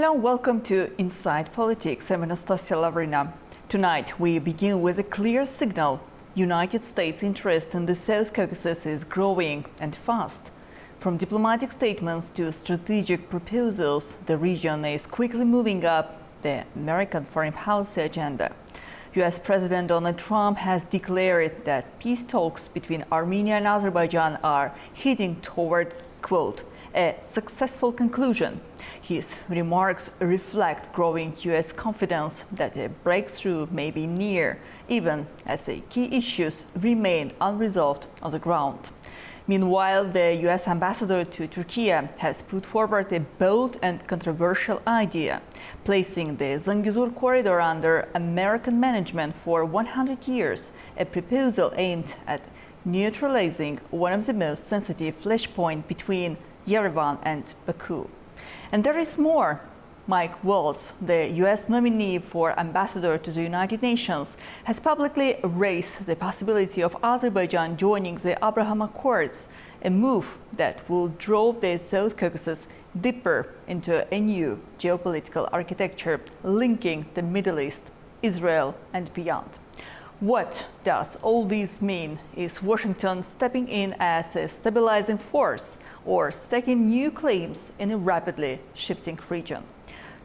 Hello, welcome to Inside Politics. I'm Anastasia Lavrina. Tonight, we begin with a clear signal. United States' interest in the South Caucasus is growing and fast. From diplomatic statements to strategic proposals, the region is quickly moving up the American foreign policy agenda. US President Donald Trump has declared that peace talks between Armenia and Azerbaijan are heading toward, quote, a successful conclusion. His remarks reflect growing US confidence that a breakthrough may be near, even as the key issues remain unresolved on the ground. Meanwhile, the US ambassador to Turkey has put forward a bold and controversial idea, placing the Zangezur corridor under American management for 100 years, a proposal aimed at neutralizing one of the most sensitive flashpoints between Yerevan and Baku. And there is more. Mike Waltz, the US nominee for ambassador to the United Nations, has publicly raised the possibility of Azerbaijan joining the Abraham Accords, a move that will draw the South Caucasus deeper into a new geopolitical architecture linking the Middle East, Israel, and beyond. What does all this mean? Is Washington stepping in as a stabilizing force or staking new claims in a rapidly shifting region?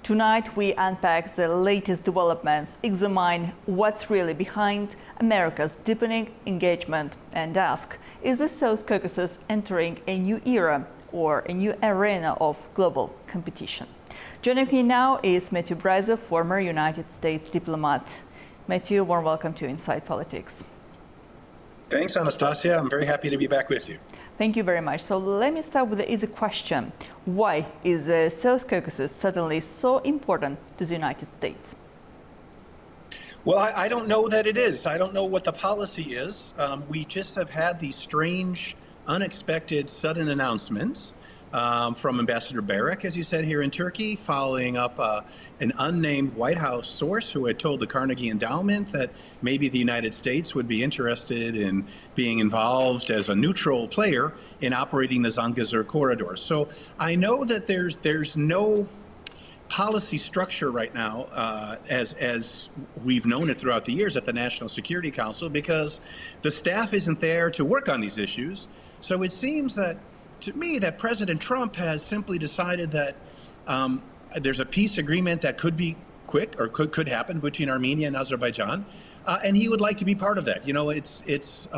Tonight, we unpack the latest developments, examine what's really behind America's deepening engagement, and ask, is the South Caucasus entering a new era or a new arena of global competition? Joining me now is Matthew Bryza, former United States diplomat. Matthew, warm welcome to Inside Politics. Thanks, Anastasia. I'm very happy to be back with you. Thank you very much. So let me start with the easy question. Why is the South Caucasus suddenly so important to the United States? Well, I don't know that it is. I don't know what the policy is. We just have had these strange, unexpected, sudden announcements from Ambassador Barak, as you said, here in Turkey, following up an unnamed White House source who had told the Carnegie Endowment that maybe the United States would be interested in being involved as a neutral player in operating the Zangezur corridor. So I know that there's no policy structure right now, as we've known it throughout the years at the National Security Council, because the staff isn't there to work on these issues. So it seems that to me, that President Trump has simply decided that there's a peace agreement that could be quick or could happen between Armenia and Azerbaijan, and he would like to be part of that. You know, it's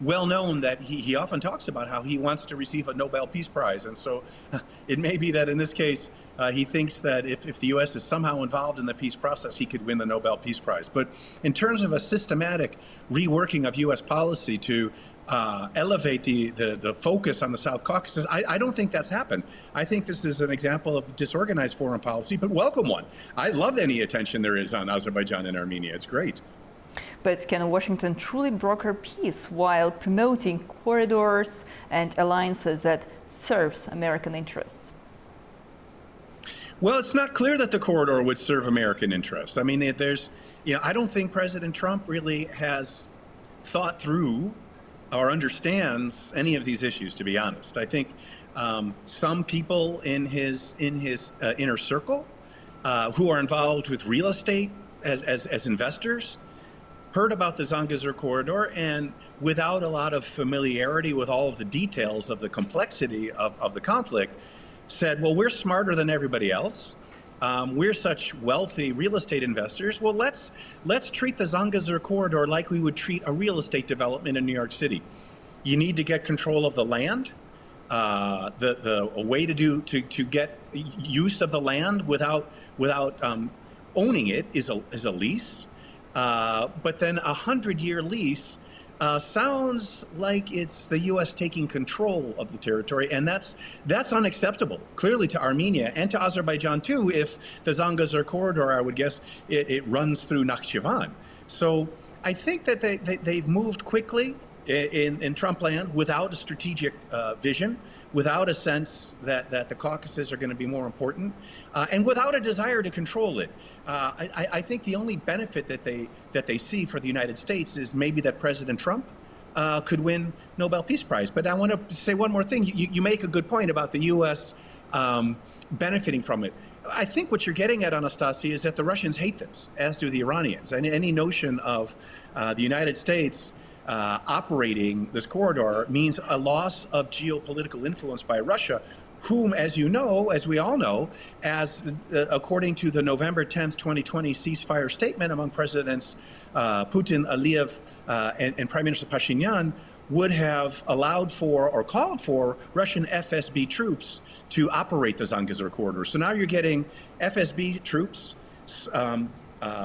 well known that he often talks about how he wants to receive a Nobel Peace Prize, and so it may be that in this case he thinks that if the U.S. is somehow involved in the peace process, he could win the Nobel Peace Prize. But in terms of a systematic reworking of U.S. policy to elevate the focus on the South Caucasus, I don't think that's happened. I think this is an example of disorganized foreign policy, but welcome one. I love any attention there is on Azerbaijan and Armenia. It's great. But can Washington truly broker peace while promoting corridors and alliances that serves American interests? Well, it's not clear that the corridor would serve American interests. I mean, I don't think President Trump really has thought through or understands any of these issues, to be honest. I think some people in his inner circle who are involved with real estate as investors heard about the Zangezur corridor, and without a lot of familiarity with all of the details of the complexity of the conflict, said, well, we're smarter than everybody else. We're such wealthy real estate investors. Well, let's treat the Zangezur corridor like we would treat a real estate development in New York City. You need to get control of the land. A way to get use of the land without owning it is a lease. But then a 100-year lease sounds like it's the U.S. taking control of the territory, and that's unacceptable, clearly, to Armenia and to Azerbaijan too. If the Zangezur corridor, I would guess, it runs through Nakhchivan. So I think that they've moved quickly in Trump land without a strategic vision, without a sense that the Caucasus are going to be more important, and without a desire to control it. I think the only benefit that they see for the United States is maybe that President Trump could win Nobel Peace Prize. But I want to say one more thing. You make a good point about the U.S. Benefiting from it. I think what you're getting at, Anastasia, is that the Russians hate this, as do the Iranians. And any notion of the United States operating this corridor means a loss of geopolitical influence by Russia, whom, as you know, as we all know, as according to the November 10th, 2020 ceasefire statement among Presidents Putin, Aliyev, and Prime Minister Pashinan, would have allowed for or called for Russian FSB troops to operate the Zangezur corridor. So now you're getting FSB troops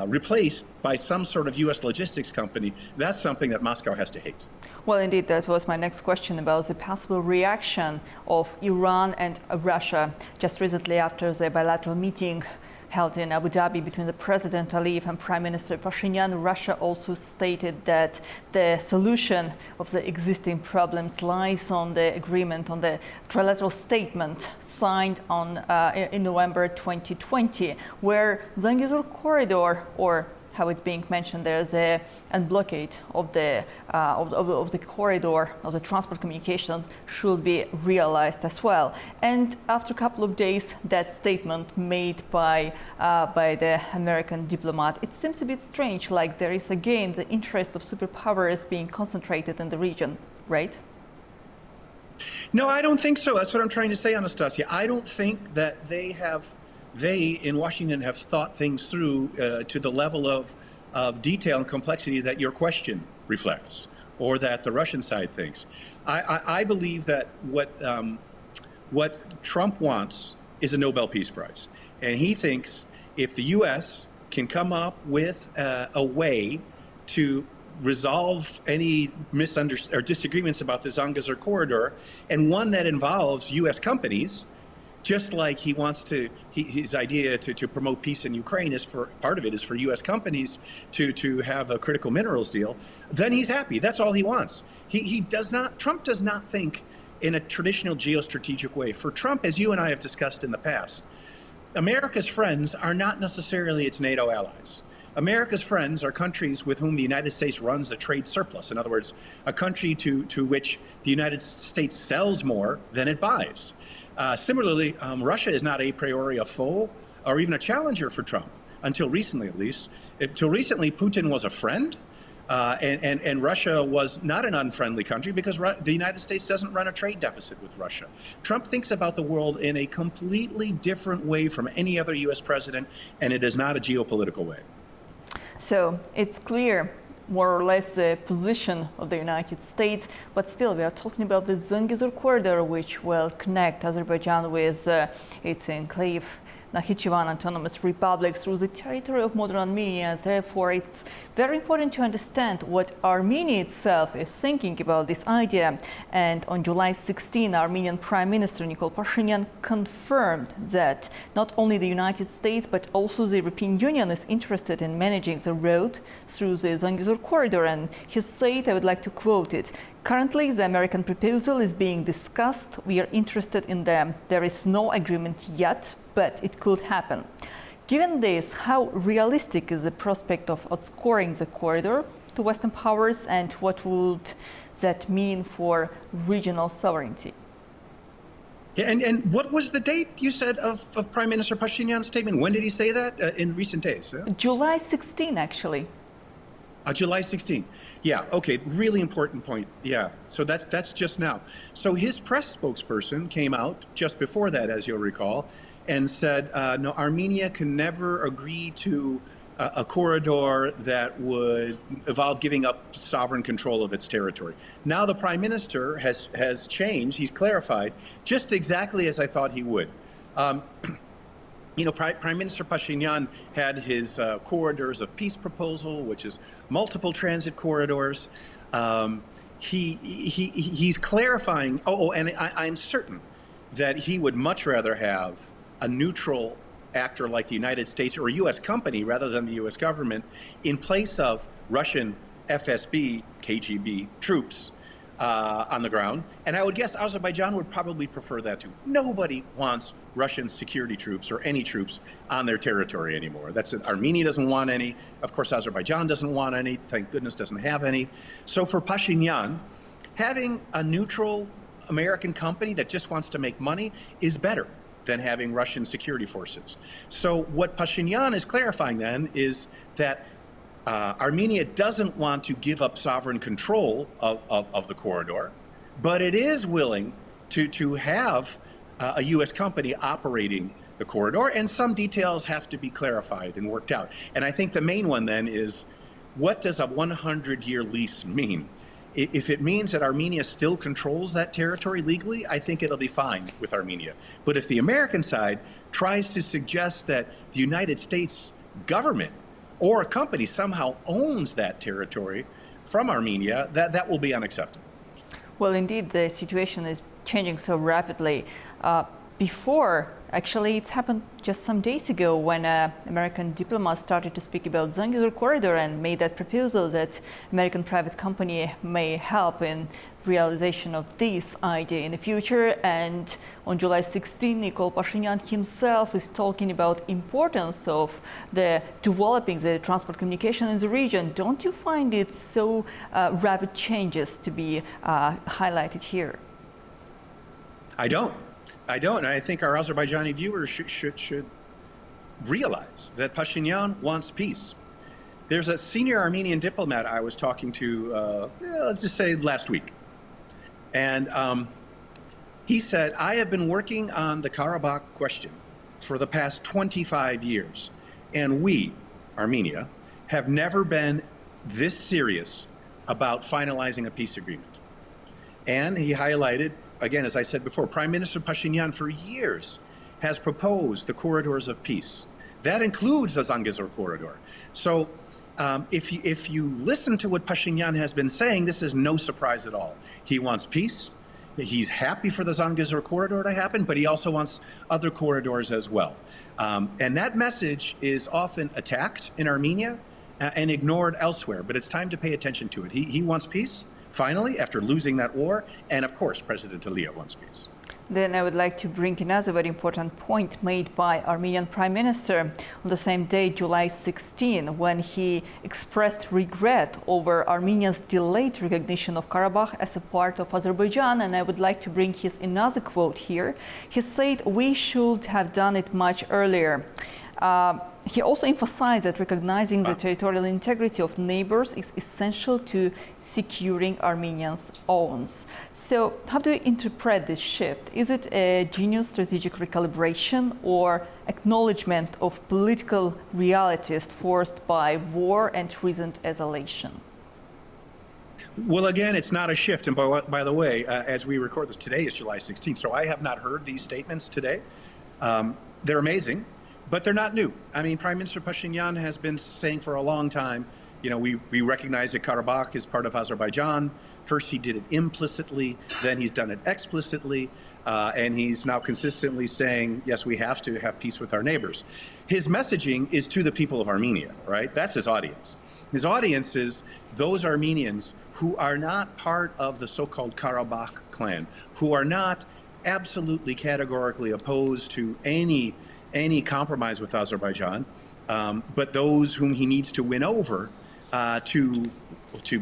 replaced by some sort of U.S. logistics company. That's something that Moscow has to hate. Well, indeed, that was my next question about the possible reaction of Iran and Russia. Just recently, after the bilateral meeting held in Abu Dhabi between the President Aliyev and Prime Minister Pashinyan, Russia also stated that the solution of the existing problems lies on the agreement, on the trilateral statement signed in November 2020, where Zangezur corridor, or how it's being mentioned there, the unblockade of the corridor of the transport communication should be realized as well. And after a couple of days, that statement made by the American diplomat, it seems a bit strange, like there is again the interest of superpowers being concentrated in the region, right? No, I don't think so. That's what I'm trying to say, Anastasia. I don't think that they in Washington have thought things through to the level of detail and complexity that your question reflects, or that the Russian side thinks. I believe that what Trump wants is a Nobel Peace Prize. And he thinks if the U.S. can come up with a way to resolve any disagreements about the Zangezur corridor, and one that involves U.S. companies, just like he wants his idea to promote peace in Ukraine part of it is for U.S. companies to have a critical minerals deal, then he's happy. That's all he wants. Trump does not think in a traditional geostrategic way. For Trump, as you and I have discussed in the past, America's friends are not necessarily its NATO allies. America's friends are countries with whom the United States runs a trade surplus. In other words, a country to which the United States sells more than it buys. Similarly, Russia is not a priori a foe or even a challenger for Trump, until recently at least. Until recently, Putin was a friend, and Russia was not an unfriendly country because the United States doesn't run a trade deficit with Russia. Trump thinks about the world in a completely different way from any other U.S. president, and it is not a geopolitical way. So it's clear, more or less, the position of the United States, but still we are talking about the Zangezur corridor, which will connect Azerbaijan with its enclave Nakhichevan Autonomous Republic through the territory of modern Armenia. Therefore, it's very important to understand what Armenia itself is thinking about this idea. And on July 16, Armenian Prime Minister Nikol Pashinyan confirmed that not only the United States, but also the European Union is interested in managing the road through the Zangezur corridor. And he said, I would like to quote it, "Currently, the American proposal is being discussed. We are interested in them. There is no agreement yet, but it could happen." Given this, how realistic is the prospect of outscoring the corridor to Western powers, and what would that mean for regional sovereignty? Yeah, and what was the date you said of Prime Minister Pashinyan's statement? When did he say that? In recent days? July 16, actually. July 16. Yeah, okay, really important point. Yeah, so that's just now. So his press spokesperson came out just before that, as you'll recall, and said, no, Armenia can never agree to a corridor that would involve giving up sovereign control of its territory. Now the Prime Minister has changed, he's clarified, just exactly as I thought he would. You know, Prime Minister Pashinyan had his corridors of peace proposal, which is multiple transit corridors. He's clarifying. And I'm certain that he would much rather have a neutral actor like the United States or a U.S. company rather than the U.S. government in place of Russian FSB, KGB troops on the ground. And I would guess Azerbaijan would probably prefer that too. Nobody wants Russian security troops or any troops on their territory anymore. That's it. Armenia doesn't want any. Of course, Azerbaijan doesn't want any. Thank goodness doesn't have any. So for Pashinyan, having a neutral American company that just wants to make money is better. than having Russian security forces. So what Pashinan is clarifying then is that Armenia doesn't want to give up sovereign control of the corridor, but it is willing to have a U.S. company operating the corridor, and some details have to be clarified and worked out. And I think the main one then is, what does a 100-year lease mean? If it means that Armenia still controls that territory legally, I think it'll be fine with Armenia. But if the American side tries to suggest that the United States government or a company somehow owns that territory from Armenia, that will be unacceptable. Well, indeed, the situation is changing so rapidly. Actually, it's happened just some days ago when American diplomats started to speak about Zangezur corridor and made that proposal that American private company may help in realization of this idea in the future. And on July 16, Nikol Pashinyan himself is talking about importance of the developing the transport communication in the region. Don't you find it so rapid changes to be highlighted here? I don't. And I think our Azerbaijani viewers should realize that Pashinyan wants peace. There's a senior Armenian diplomat I was talking to, let's just say last week. And he said, I have been working on the Karabakh question for the past 25 years. And we, Armenia, have never been this serious about finalizing a peace agreement. And he highlighted, again, as I said before, Prime Minister Pashinyan for years has proposed the corridors of peace. That includes the Zangezur corridor. So if you listen to what Pashinyan has been saying, this is no surprise at all. He wants peace. He's happy for the Zangezur corridor to happen, but he also wants other corridors as well. And that message is often attacked in Armenia and ignored elsewhere, but it's time to pay attention to it. He wants peace. Finally, after losing that war, and of course, President Aliyev wants peace. Then I would like to bring another very important point made by Armenian Prime Minister on the same day, July 16, when he expressed regret over Armenia's delayed recognition of Karabakh as a part of Azerbaijan. And I would like to bring his another quote here. He said, "We should have done it much earlier." He also emphasized that recognizing the territorial integrity of neighbors is essential to securing Armenians' owns. So how do you interpret this shift? Is it a genuine strategic recalibration or acknowledgement of political realities forced by war and recent escalation? Well, again, it's not a shift. And by the way, as we record this, today is July 16th, so I have not heard these statements today. They're amazing. But they're not new. I mean, Prime Minister Pashinyan has been saying for a long time, you know, we recognize that Karabakh is part of Azerbaijan. First, he did it implicitly, then he's done it explicitly, and he's now consistently saying, yes, we have to have peace with our neighbors. His messaging is to the people of Armenia, right? That's his audience. His audience is those Armenians who are not part of the so-called Karabakh clan, who are not absolutely categorically opposed to any compromise with Azerbaijan, but those whom he needs to win over to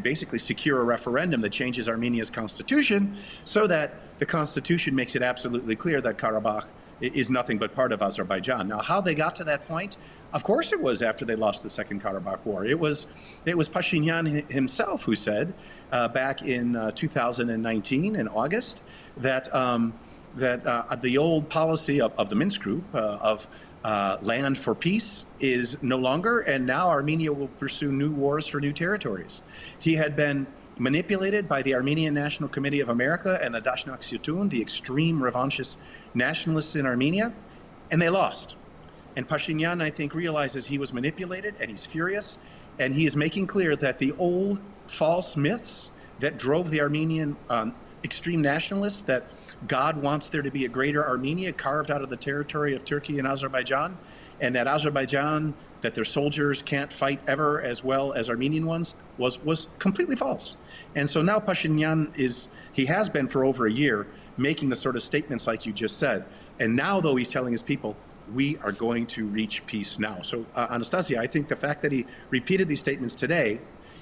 basically secure a referendum that changes Armenia's constitution so that the constitution makes it absolutely clear that Karabakh is nothing but part of Azerbaijan. Now, how they got to that point, of course it was after they lost the Second Karabakh War. It was Pashinyan himself who said back in 2019 in August that the old policy of the Minsk Group of land for peace is no longer, and now Armenia will pursue new wars for new territories. He had been manipulated by the Armenian National Committee of America and the Dashnak Syutun, the extreme revanchist nationalists in Armenia, and they lost. And Pashinyan, I think, realizes he was manipulated, and he's furious, and he is making clear that the old false myths that drove the Armenian extreme nationalists, that God wants there to be a greater Armenia carved out of the territory of Turkey and Azerbaijan, and that Azerbaijan, that their soldiers can't fight ever as well as Armenian ones, was completely false. And so now Pashinyan he has been for over a year making the sort of statements like you just said. And now, though, he's telling his people, we are going to reach peace now. So, Anastasia, I think the fact that he repeated these statements today,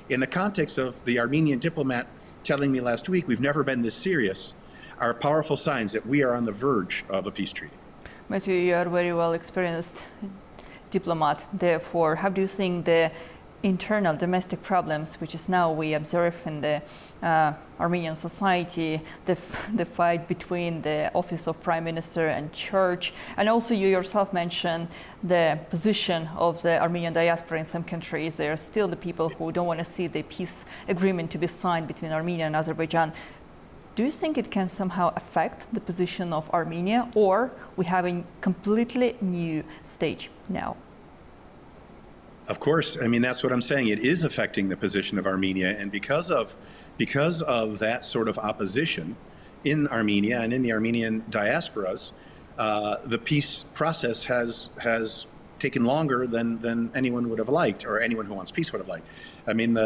in the context of the Armenian diplomat telling me last week, we've never been this serious, are powerful signs that we are on the verge of a peace treaty. Matthew, you are a very well experienced diplomat. Therefore, how do you think the internal domestic problems, which is now we observe in the Armenian society, the fight between the office of prime minister and church, and also you yourself mentioned the position of the Armenian diaspora in some countries. There are still the people who don't want to see the peace agreement to be signed between Armenia and Azerbaijan. Do you think it can somehow affect the position of Armenia, or we have a completely new stage now? Of course, I mean, that's what I'm saying. It is affecting the position of Armenia, and because of that sort of opposition in Armenia and in the Armenian diasporas, the peace process has taken longer than anyone would have liked, or anyone who wants peace would have liked. I mean,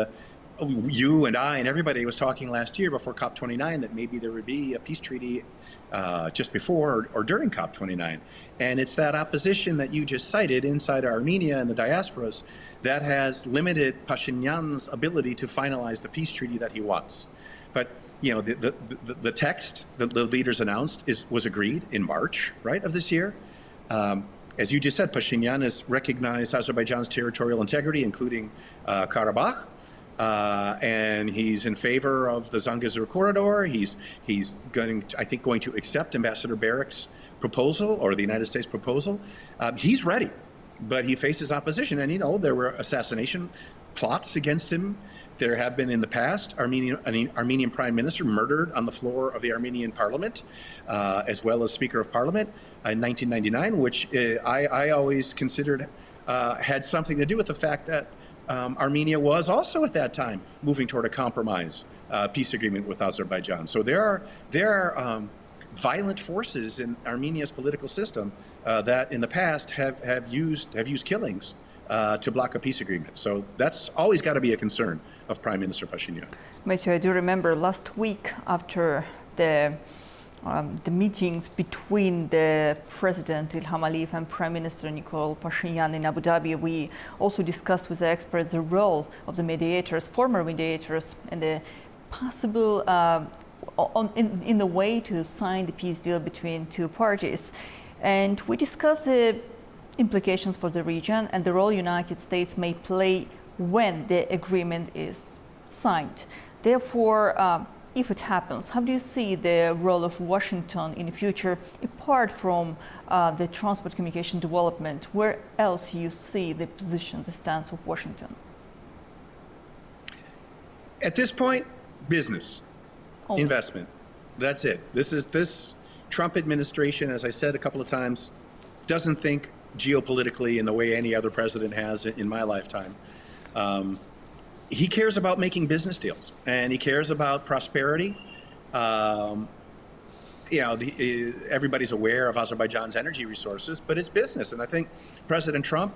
you and I and everybody was talking last year before COP29 that maybe there would be a peace treaty just before or during COP29. And it's that opposition that you just cited inside Armenia and the diasporas that has limited Pashinyan's ability to finalize the peace treaty that he wants. But you know, the text that the leaders announced was agreed in March, right, of this year. As you just said, Pashinyan has recognized Azerbaijan's territorial integrity, including Karabakh. And he's in favor of the Zangezur corridor. He's going to accept Ambassador Barrick's proposal, or the United States proposal. He's ready, but he faces opposition. And you know, there were assassination plots against him. There have been in the past an Armenian prime minister murdered on the floor of the Armenian parliament, as well as Speaker of Parliament in 1999, which I always considered had something to do with the fact that Armenia was also at that time moving toward a compromise peace agreement with Azerbaijan. So there are violent forces in Armenia's political system that in the past have used killings to block a peace agreement. So that's always got to be a concern of Prime Minister Pashinyan. Matthew, I do remember last week after the meetings between the President Ilham Aliyev and Prime Minister Nikol Pashinyan in Abu Dhabi, we also discussed with the experts the role of the mediators, former mediators, and the possible in the way to sign the peace deal between two parties. And we discussed the implications for the region and the role United States may play when the agreement is signed. Therefore, if it happens, how do you see the role of Washington in the future, apart from the transport communication development? Where else you see the position, the stance of Washington? At this point, business, investment. That's it. This Trump administration, as I said a couple of times, doesn't think geopolitically in the way any other president has in my lifetime. He cares about making business deals, and he cares about prosperity. Everybody's aware of Azerbaijan's energy resources, but it's business. And I think President Trump,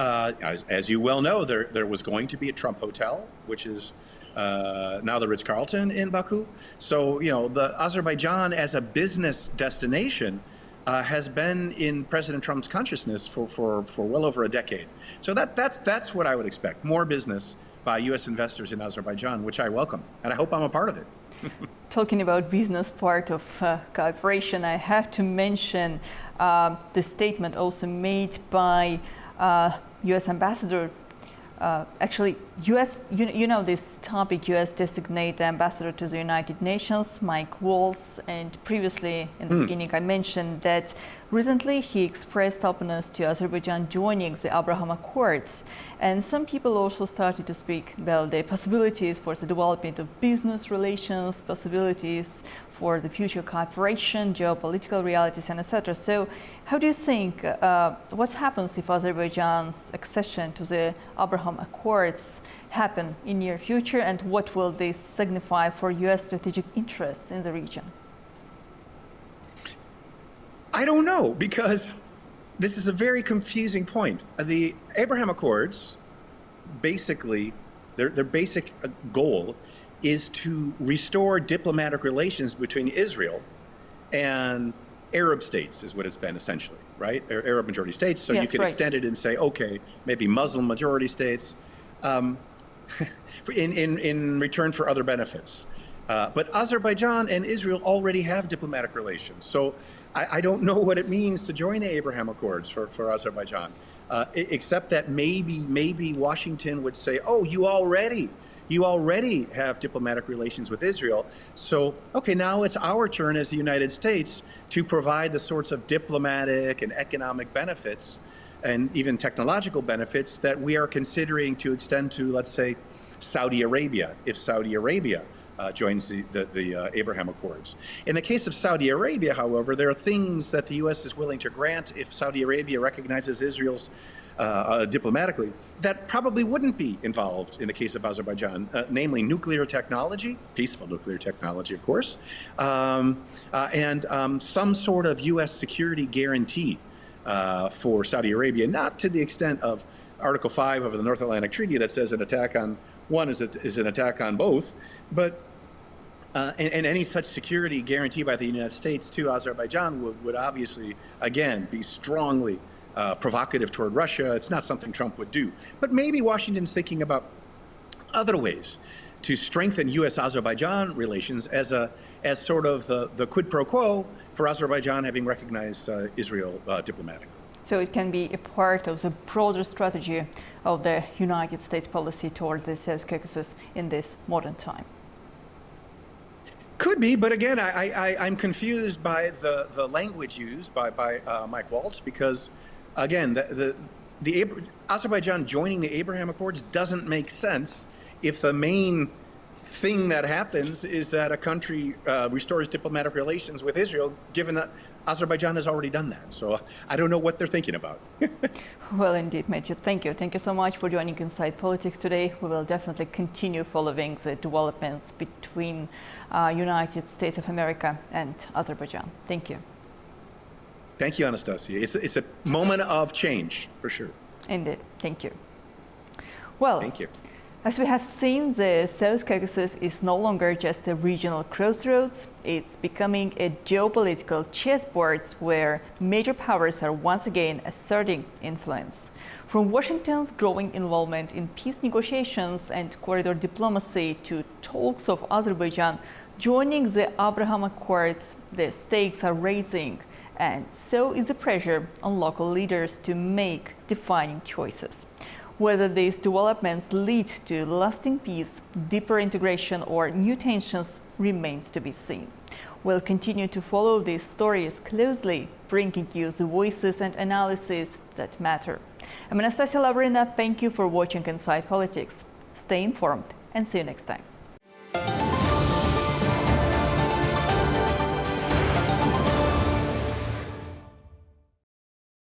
as you well know, there was going to be a Trump hotel, which is now the Ritz-Carlton in Baku. So, you know, the Azerbaijan as a business destination has been in President Trump's consciousness for well over a decade. So that's what I would expect, more business by U.S. investors in Azerbaijan, which I welcome, and I hope I'm a part of it. Talking about business part of cooperation, I have to mention the statement also made by U.S. Ambassador. Actually, U.S. You know this topic. U.S. designate ambassador to the United Nations, Mike Waltz, and previously in the beginning I mentioned that recently he expressed openness to Azerbaijan joining the Abraham Accords, and some people also started to speak about the possibilities for the development of business relations, possibilities for the future cooperation, geopolitical realities, and etc. So, how do you think what happens if Azerbaijan's accession to the Abraham Accords happen in near future, and what will this signify for U.S. strategic interests in the region? I don't know, because this is a very confusing point. The Abraham Accords, basically, their basic goal is to restore diplomatic relations between Israel and Arab states, is what it's been essentially, right? Arab majority states. So yes, you can extend it and say, okay, maybe Muslim majority states in return for other benefits. But Azerbaijan and Israel already have diplomatic relations. So I don't know what it means to join the Abraham Accords for Azerbaijan, except that maybe Washington would say, oh, you already have diplomatic relations with Israel. So, okay, now it's our turn as the United States to provide the sorts of diplomatic and economic benefits and even technological benefits that we are considering to extend to, let's say, Saudi Arabia, if Saudi Arabia joins the Abraham Accords. In the case of Saudi Arabia, however, there are things that the U.S. is willing to grant if Saudi Arabia recognizes Israel's diplomatically that probably wouldn't be involved in the case of Azerbaijan, namely nuclear technology, peaceful nuclear technology, of course, and some sort of U.S. security guarantee for Saudi Arabia, not to the extent of Article 5 of the North Atlantic Treaty that says an attack on one is an attack on both, but and any such security guarantee by the United States to Azerbaijan would obviously, again, be strongly provocative toward Russia. It's not something Trump would do. But maybe Washington's thinking about other ways to strengthen U.S.-Azerbaijan relations as sort of the quid pro quo for Azerbaijan having recognized Israel diplomatically. So it can be a part of the broader strategy of the United States policy toward the South Caucasus in this modern time. Could be, but again, I'm confused by the language used by Mike Waltz, because, again, the Azerbaijan joining the Abraham Accords doesn't make sense if the main thing that happens is that a country restores diplomatic relations with Israel, given that Azerbaijan has already done that. So I don't know what they're thinking about. Well, indeed, Matthew. Thank you. Thank you so much for joining Inside Politics today. We will definitely continue following the developments between United States of America and Azerbaijan. Thank you. Thank you, Anastasia. It's a moment of change, for sure. Indeed. Thank you. Well, thank you. As we have seen, the South Caucasus is no longer just a regional crossroads. It's becoming a geopolitical chessboard where major powers are once again asserting influence. From Washington's growing involvement in peace negotiations and corridor diplomacy to talks of Azerbaijan joining the Abraham Accords, the stakes are rising, and so is the pressure on local leaders to make defining choices. Whether these developments lead to lasting peace, deeper integration, or new tensions remains to be seen. We'll continue to follow these stories closely, bringing you the voices and analysis that matter. I'm Anastasia Lavrina. Thank you for watching Inside Politics. Stay informed and see you next time.